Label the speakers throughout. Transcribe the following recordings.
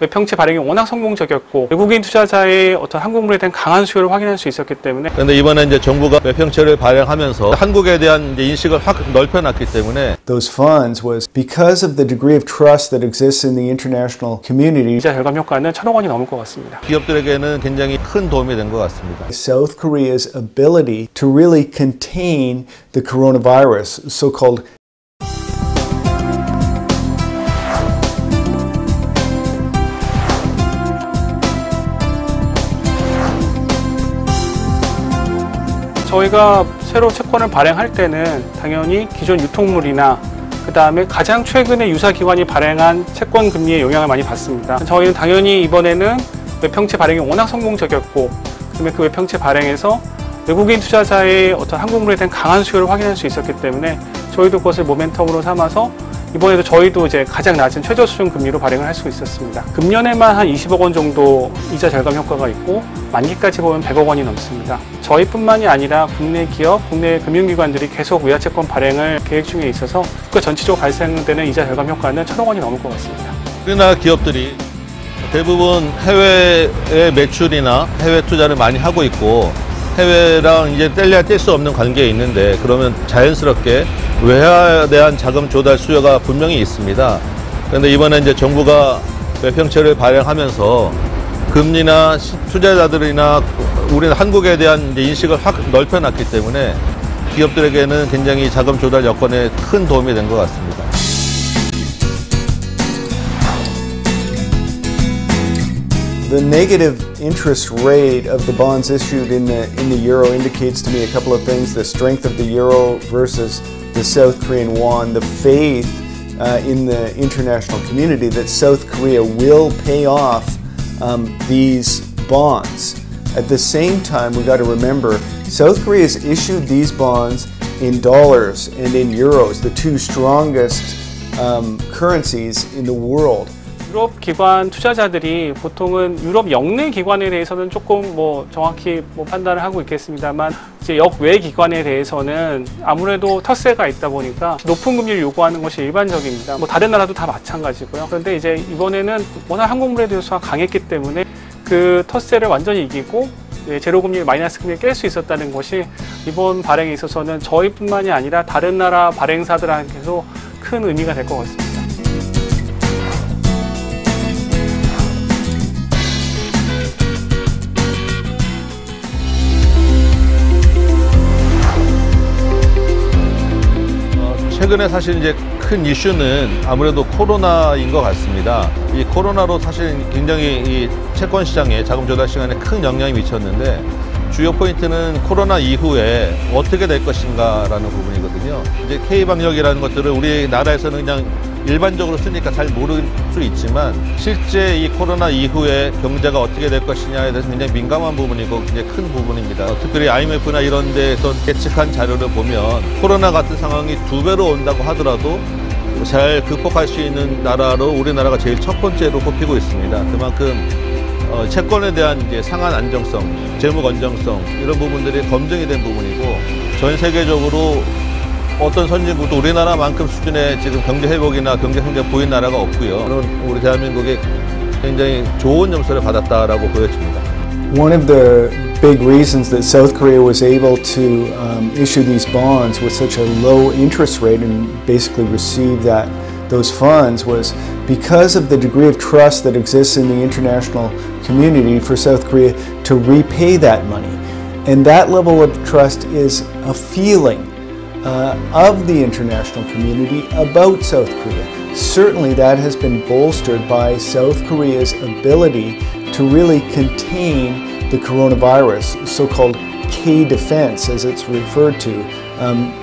Speaker 1: 외평채 발행이 워낙 성공적이었고 외국인 투자자의 어떤 한국물에 대한 강한 수요를 확인할 수 있었기 때문에.
Speaker 2: 그런데 이번에 이제 정부가 외평채를 발행하면서 한국에 대한 이제 인식을 확 넓혀놨기 때문에
Speaker 3: those funds was because of the degree of trust that exists in the international community.
Speaker 1: 이자 절감 효과는 1,000억 원이 넘을 것 같습니다.
Speaker 2: 기업들에게는 굉장히 큰 도움이 된 것 같습니다.
Speaker 3: South Korea's ability to really contain the coronavirus, so-called
Speaker 1: 저희가 새로 채권을 발행할 때는 당연히 기존 유통물이나 그 다음에 가장 최근에 유사기관이 발행한 채권 금리의 영향을 많이 받습니다. 저희는 당연히 이번에는 외평채 발행이 워낙 성공적이었고 그다음에 그 외평채 발행에서 외국인 투자자의 어떤 한국물에 대한 강한 수요를 확인할 수 있었기 때문에 저희도 그것을 모멘텀으로 삼아서 이번에도 저희도 이제 가장 낮은 최저 수준 금리로 발행을 할 수 있었습니다. 금년에만 한 20억 원 정도 이자 절감 효과가 있고 만기까지 보면 100억 원이 넘습니다. 저희뿐만이 아니라 국내 기업, 국내 금융기관들이 계속 외화채권 발행을 계획 중에 있어서 그 전체적으로 발생되는 이자 절감 효과는 1,000억 원이 넘을 것 같습니다.
Speaker 2: 우리나라 기업들이 대부분 해외의 매출이나 해외 투자를 많이 하고 있고 해외랑 이제 뗄래야 뗄 수 없는 관계에 있는데 그러면 자연스럽게 외화에 대한 자금 조달 수요가 분명히 있습니다. 그런데 이번에 이제 정부가 외평채를 발행하면서 금리나 투자자들이나 우리 한국에 대한 이제 인식을 확 넓혀놨기 때문에 기업들에게는 굉장히 자금 조달 여건에 큰 도움이 된 것 같습니다.
Speaker 3: The negative interest rate of the bonds issued in the euro indicates to me a couple of things: the strength of the euro versus the South Korean won, the faith in the international community that South Korea will pay off these bonds. At the same time, we got to remember South Korea has issued these bonds in dollars and in euros, the two strongest currencies in the world.
Speaker 1: 유럽 기관 투자자들이 보통은 유럽 역내 기관에 대해서는 조금 정확히 판단을 하고 있겠습니다만 이제 역외 기관에 대해서는 아무래도 텃세가 있다 보니까 높은 금리를 요구하는 것이 일반적입니다. 다른 나라도 다 마찬가지고요. 그런데 이제 이번에는 워낙 한국물에 대해서 강했기 때문에 그 텃세를 완전히 이기고 제로 금리, 마이너스 금리를 깰 수 있었다는 것이 이번 발행에 있어서는 저희뿐만이 아니라 다른 나라 발행사들한테도 큰 의미가 될 것 같습니다.
Speaker 2: 최근에 사실 이제 큰 이슈는 아무래도 코로나인 것 같습니다. 이 코로나로 사실 굉장히 이 채권 시장에 자금 조달 시간에 큰 영향이 미쳤는데 주요 포인트는 코로나 이후에 어떻게 될 것인가라는 부분이거든요. 이제 K-방역이라는 것들을 우리나라에서는 그냥 일반적으로 쓰니까 잘 모를 수 있지만 실제 이 코로나 이후에 경제가 어떻게 될 것이냐에 대해서 굉장히 민감한 부분이고 굉장히 큰 부분입니다. 특별히 IMF나 이런 데에서 예측한 자료를 보면 코로나 같은 상황이 2배로 온다고 하더라도 잘 극복할 수 있는 나라로 우리나라가 제일 첫 번째로 꼽히고 있습니다. 그만큼 채권에 대한 이제 상한 안정성, 재무 건전성 이런 부분들이 검증이 된 부분이고 전 세계적으로 어떤 선진국도 우리나라만큼 수준의 지금 경제 회복이나 경제 성장 보인 나라가 없고요. 우리 대한민국이 굉장히 좋은 점수를 받았다라고 보여집니다.
Speaker 3: One of the big reasons that South Korea was able to issue these bonds with such a low interest rate and basically receive those funds was because of the degree of trust that exists in the international community for South Korea to repay that money. And that level of trust is a feeling of the international community about South Korea. Certainly that has been bolstered by South Korea's ability to really contain the coronavirus, so-called K-defense as it's referred to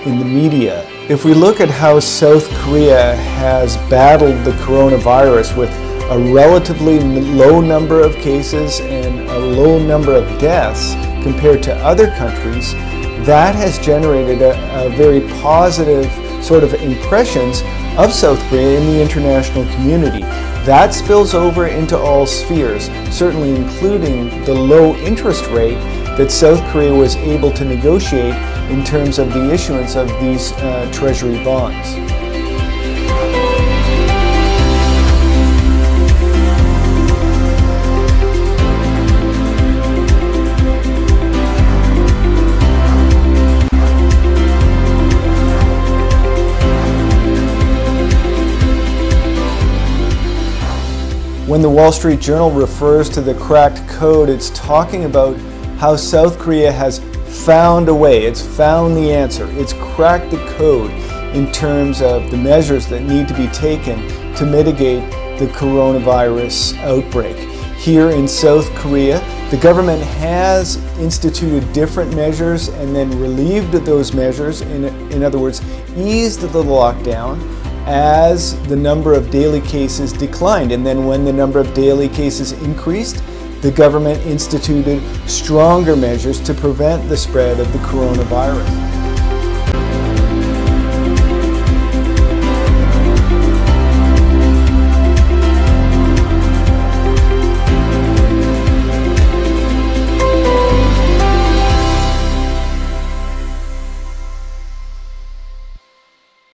Speaker 3: in the media. If we look at how South Korea has battled the coronavirus with a relatively low number of cases and a low number of deaths compared to other countries, that has generated a very positive sort of impressions of South Korea in the international community. That spills over into all spheres, certainly including the low interest rate that South Korea was able to negotiate in terms of the issuance of these treasury bonds. When the Wall Street Journal refers to the cracked code, it's talking about how South Korea has found a way, it's found the answer, it's cracked the code in terms of the measures that need to be taken to mitigate the coronavirus outbreak. Here in South Korea, the government has instituted different measures and then relieved those measures, in other words, eased the lockdown as the number of daily cases declined. And then when the number of daily cases increased, the government instituted stronger measures to prevent the spread of the coronavirus.